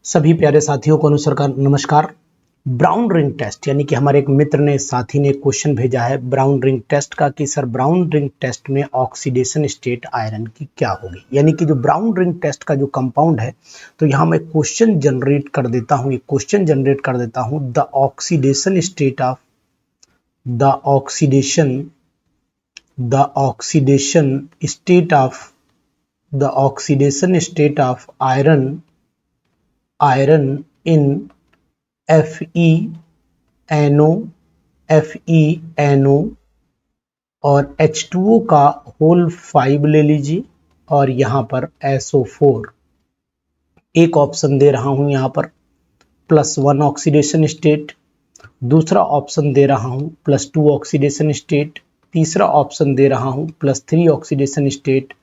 सभी प्यारे साथियों को अनुसर का नमस्कार। ब्राउन रिंग टेस्ट यानी कि हमारे एक मित्र ने साथी ने क्वेश्चन भेजा है ब्राउन रिंग टेस्ट का कि सर ब्राउन रिंग टेस्ट में ऑक्सीडेशन स्टेट आयरन की क्या होगी, यानी कि जो ब्राउन रिंग टेस्ट का जो कंपाउंड है। तो यहाँ मैं क्वेश्चन जनरेट कर देता हूँ, the oxidation state of the oxidation the oxidation state of the oxidation state of iron in FeNO और H2O का होल 5 ले लीजिए और यहाँ पर SO4 एक ऑप्शन दे रहा हूँ, यहाँ पर +1 ऑक्सीडेशन स्टेट, दूसरा ऑप्शन दे रहा हूँ +2 ऑक्सीडेशन स्टेट, तीसरा ऑप्शन दे रहा हूँ +3 ऑक्सीडेशन स्टेट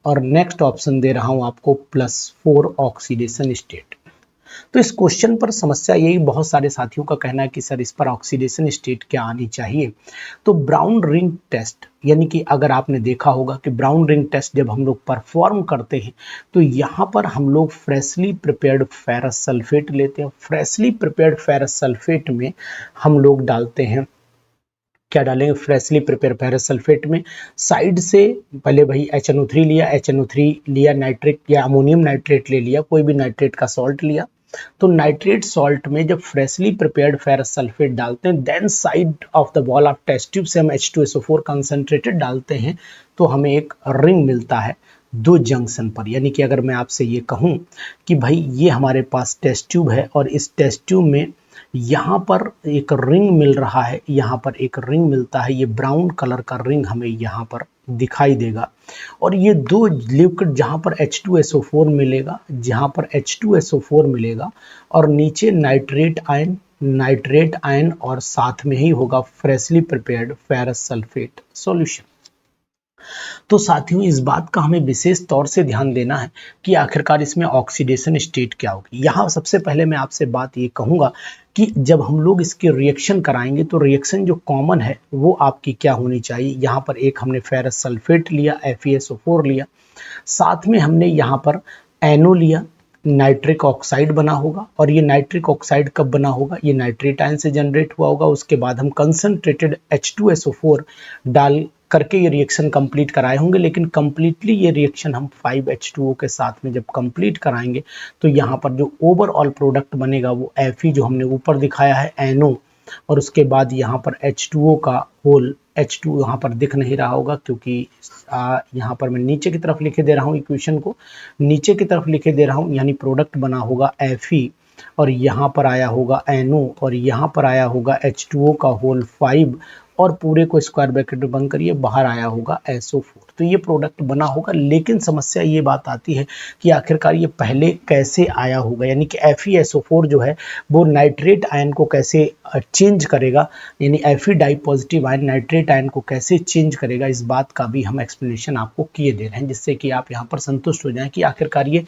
और नेक्स्ट ऑप्शन दे रहा हूँ आपको +4 ऑक्सीडेशन स्टेट। तो इस क्वेश्चन पर समस्या यही, बहुत सारे साथियों का कहना है कि सर इस पर ऑक्सीडेशन स्टेट क्या आनी चाहिए। तो ब्राउन रिंग टेस्ट यानी कि अगर आपने देखा होगा कि ब्राउन रिंग टेस्ट जब हम लोग परफॉर्म करते हैं तो यहाँ पर हम लोग फ्रेशली प्रिपेयर्ड फेरस सल्फेट लेते हैं। फ्रेशली प्रिपेयर्ड फेरस सल्फेट में हम लोग डालते हैं, क्या डालेंगे, फ्रेशली प्रिपेयर फेरस सल्फेट में साइड से पहले वही HNO3 लिया, नाइट्रिक या अमोनियम नाइट्रेट ले लिया, कोई भी नाइट्रेट का सॉल्ट लिया। तो नाइट्रेट सॉल्ट में जब फ्रेशली प्रिपेयर्ड फेरस सल्फेट डालते हैं, then side of the wall of test tube से हम H2SO4 कंसंट्रेटेड डालते हैं तो हमें एक रिंग मिलता है दो जंक्शन पर। यानी कि अगर मैं आपसे ये कहूँ कि भाई ये हमारे पास टेस्ट ट्यूब है और इस टेस्ट ट्यूब में यहाँ पर एक रिंग मिल रहा है, यहाँ पर एक रिंग मिलता है, ये ब्राउन कलर का रिंग हमें यहाँ पर दिखाई देगा और ये दो लिक्विड जहाँ पर H2SO4 मिलेगा, और नीचे नाइट्रेट आयन और साथ में ही होगा freshly prepared ferrous sulphate solution. तो साथियों इस बात का हमें विशेष तौर से ध्यान देना है कि आखिरकार इसमें ऑक्सीडेशन स्टेट क्या होगी। यहाँ सबसे पहले मैं आपसे बात ये कहूँगा कि जब हम लोग इसके रिएक्शन कराएंगे तो रिएक्शन जो कॉमन है वो आपकी क्या होनी चाहिए। यहाँ पर एक हमने फेरस सल्फेट लिया, FeSO4 लिया, साथ में हमने यहाँ पर NO लिया, नाइट्रिक ऑक्साइड बना होगा और ये नाइट्रिक ऑक्साइड कब बना होगा, ये नाइट्रेट आयन से जनरेट हुआ होगा। उसके बाद हम कंसंट्रेटेड H2SO4 डाल करके ये रिएक्शन कंप्लीट कराए होंगे, लेकिन कंप्लीटली ये रिएक्शन हम 5H2O के साथ में जब कंप्लीट कराएंगे तो यहाँ पर जो ओवरऑल प्रोडक्ट बनेगा वो Fe जो हमने ऊपर दिखाया है NO और उसके बाद यहाँ पर H2O का होल, H2 यहाँ पर दिख नहीं रहा होगा क्योंकि यहाँ पर मैं नीचे की तरफ लिखे दे रहा हूँ, इक्वेशन को नीचे की तरफ लिखे दे रहा हूँ, यानी प्रोडक्ट बना होगा Fe और यहाँ पर आया होगा NO और यहाँ पर आया होगा H2O का होल 5 और पूरे को स्क्वायर ब्रैकेट में बंद करिए, बाहर आया होगा SO4। तो ये प्रोडक्ट बना होगा, लेकिन समस्या ये बात आती है कि आखिरकार ये पहले कैसे आया होगा, यानी कि FeSO4 जो है वो नाइट्रेट आयन को कैसे चेंज करेगा, यानी Fe di positive ion nitrate ion को कैसे चेंज करेगा, इस बात का भी हम एक्सप्लेनेशन आपको किए दे रहे हैं जिससे कि आप यहाँ पर संतुष्ट हो जाएं कि आखिरकार ये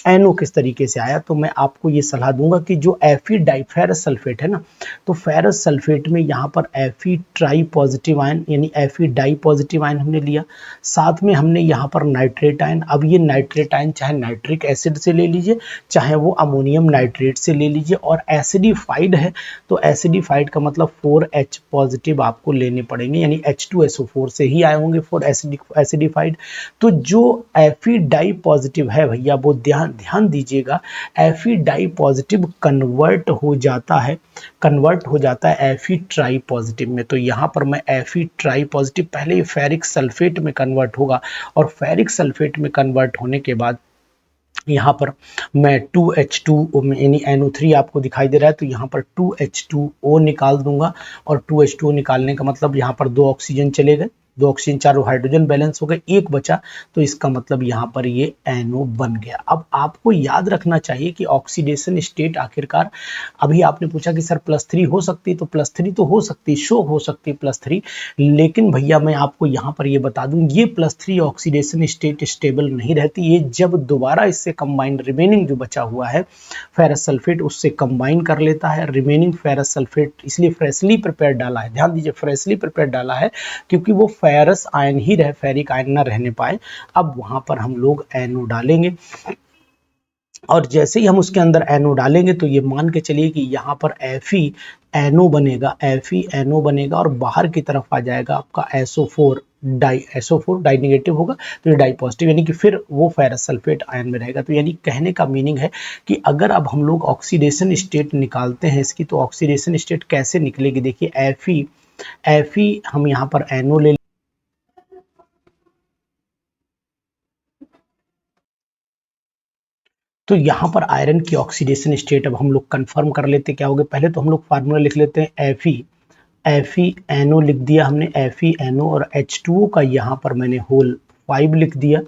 NO किस तरीके से आया। तो मैं आपको ये सलाह दूंगा कि जो Fe डाई फेरस सल्फेट है ना, तो फेरस सल्फेट में यहाँ पर Fe ट्राई पॉजिटिव आयन यानी Fe डाई पॉजिटिव आयन हमने लिया, साथ में हमने यहाँ पर नाइट्रेट आयन। अब ये नाइट्रेट आयन चाहे नाइट्रिक एसिड से ले लीजिए चाहे वो अमोनियम नाइट्रेट से ले लीजिए और एसिडिफाइड है तो एसिडिफाइड का मतलब 4H पॉजिटिव आपको लेने पड़ेंगे, यानी H2SO4 से ही आए होंगे 4 एसिडिफाइड। तो जो Fe डाई पॉजिटिव है भैया वो ध्यान दीजिएगा, Fe डाई पॉजिटिव कन्वर्ट हो जाता है Fe ट्राई पॉजिटिव में। तो यहाँ पर मैं Fe ट्राई पॉजिटिव पहले ये फेरिक सल्फेट में कन्वर्ट होगा और फेरिक सल्फेट में कन्वर्ट होने के बाद यहाँ पर मैं 2H2 यानी NO3 आपको दिखाई दे रहा है तो यहाँ पर 2H2O निकाल दूंगा और 2H2O निकालने का मतलब यहाँ पर 2 ऑक्सीजन चले गए, 2 ऑक्सीजन, 4 हाइड्रोजन बैलेंस हो गए, एक बचा, तो इसका मतलब यहाँ पर ये NO बन गया। अब आपको याद रखना चाहिए कि ऑक्सीडेशन स्टेट आखिरकार, अभी आपने पूछा कि सर +3 हो सकती, तो +3 तो हो सकती, शो हो सकती +3, लेकिन भैया मैं आपको यहाँ पर ये बता दूं ये +3 ऑक्सीडेशन स्टेट स्टेबल नहीं रहती। ये जब दोबारा इससे कंबाइन रिमेनिंग जो बचा हुआ है फेरस सल्फेट उससे कंबाइन कर लेता है रिमेनिंग फेरस सल्फेट, इसलिए फ्रेशली प्रिपेयर डाला है, ध्यान दीजिए फ्रेशली प्रिपेयर डाला है क्योंकि वो फेरस आयन ही रहे, फेरिक आयन ना रहने पाए। अब वहां पर हम लोग NO डालेंगे और जैसे ही हम उसके अंदर NO डालेंगे तो ये मान के चलिए कि यहाँ पर FeNO बनेगा, FeNO बनेगा और बाहर की तरफ आ जाएगा आपका SO4 डाई नेगेटिव होगा तो ये डाई पॉजिटिव, यानी कि फिर वो फेरस सल्फेट आयन में रहेगा। तो यानी कहने का मीनिंग है कि अगर अब हम लोग ऑक्सीडेशन स्टेट निकालते हैं इसकी, तो ऑक्सीडेशन स्टेट कैसे निकलेगी, देखिए Fe हम यहाँ पर NO ले, तो यहाँ पर आयरन की ऑक्सीडेशन स्टेट अब हम लोग कंफर्म कर लेते क्या होगा। पहले तो हम लोग फार्मूला लिख लेते हैं FeNO लिख दिया हमने, FeNO और H2O का यहाँ पर मैंने होल 5 लिख दिया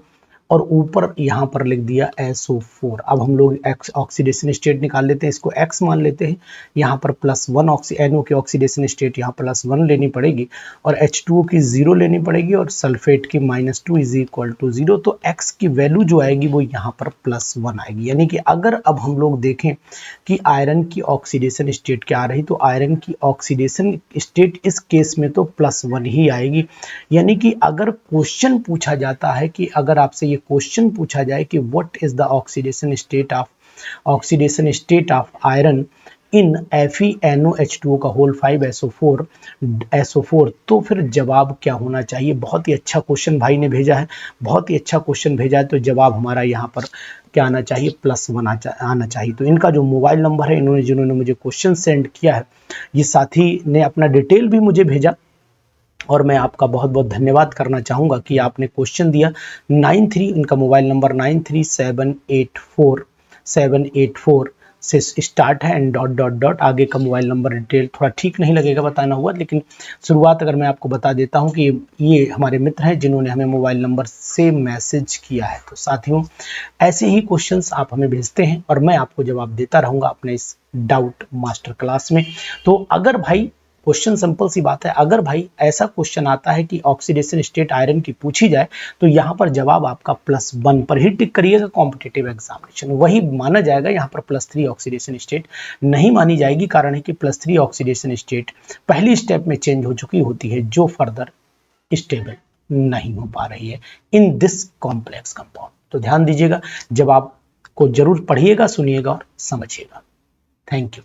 और ऊपर यहाँ पर लिख दिया SO4। अब हम लोग ऑक्सीडेशन स्टेट निकाल लेते हैं, इसको X मान लेते हैं, यहाँ पर +1 NO की ऑक्सीडेशन स्टेट यहाँ +1 लेनी पड़ेगी और H2O की 0 लेनी पड़ेगी और सल्फेट की -2 = 0। तो X की वैल्यू जो आएगी वो यहाँ पर +1 आएगी। यानी कि अगर अब हम लोग देखें कि आयरन की ऑक्सीडेशन स्टेट क्या आ रही, तो आयरन की ऑक्सीडेशन स्टेट इस केस में तो +1 ही आएगी। यानी कि अगर क्वेश्चन पूछा जाता है कि अगर आपसे ये क्वेश्चन पूछा जाए कि what is the oxidation state of iron in FeNO का होल 5 SO4, तो फिर जवाब क्या होना चाहिए। बहुत ही अच्छा क्वेश्चन भाई ने भेजा है, बहुत ही अच्छा क्वेश्चन भेजा है, तो जवाब हमारा यहाँ पर क्या आना चाहिए, +1 आना चाहिए। तो इनका जो मोबाइल नंबर है, इन्होंने जिन्होंने मुझे क्वेश्चन सेंड किया है, ये साथी ने अपना डिटेल भी मुझे भेजा और मैं आपका बहुत बहुत धन्यवाद करना चाहूँगा कि आपने क्वेश्चन दिया। 93 इनका मोबाइल नंबर 93784784 से स्टार्ट है एंड ... आगे का मोबाइल नंबर डिटेल थोड़ा ठीक नहीं लगेगा बताना हुआ, लेकिन शुरुआत अगर मैं आपको बता देता हूं कि ये हमारे मित्र हैं जिन्होंने हमें मोबाइल नंबर से मैसेज किया है। तो साथियों, ऐसे ही क्वेश्चंस आप हमें भेजते हैं और मैं आपको जवाब देता रहूँगा अपने इस डाउट मास्टर क्लास में। तो अगर भाई क्वेश्चन सिंपल सी बात है, अगर भाई ऐसा क्वेश्चन आता है कि ऑक्सीडेशन स्टेट आयरन की पूछी जाए तो यहाँ पर जवाब आपका +1 पर ही टिक करिएगा। कॉम्पिटिटिव एग्जामिनेशन वही माना जाएगा, यहाँ पर +3 ऑक्सीडेशन स्टेट नहीं मानी जाएगी। कारण है कि +3 ऑक्सीडेशन स्टेट पहली स्टेप में चेंज हो चुकी होती है जो फर्दर स्टेबल नहीं हो पा रही है इन दिस कॉम्प्लेक्स कंपाउंड। तो ध्यान दीजिएगा, जब आपको जरूर पढ़िएगा, सुनिएगा और समझिएगा। Thank you.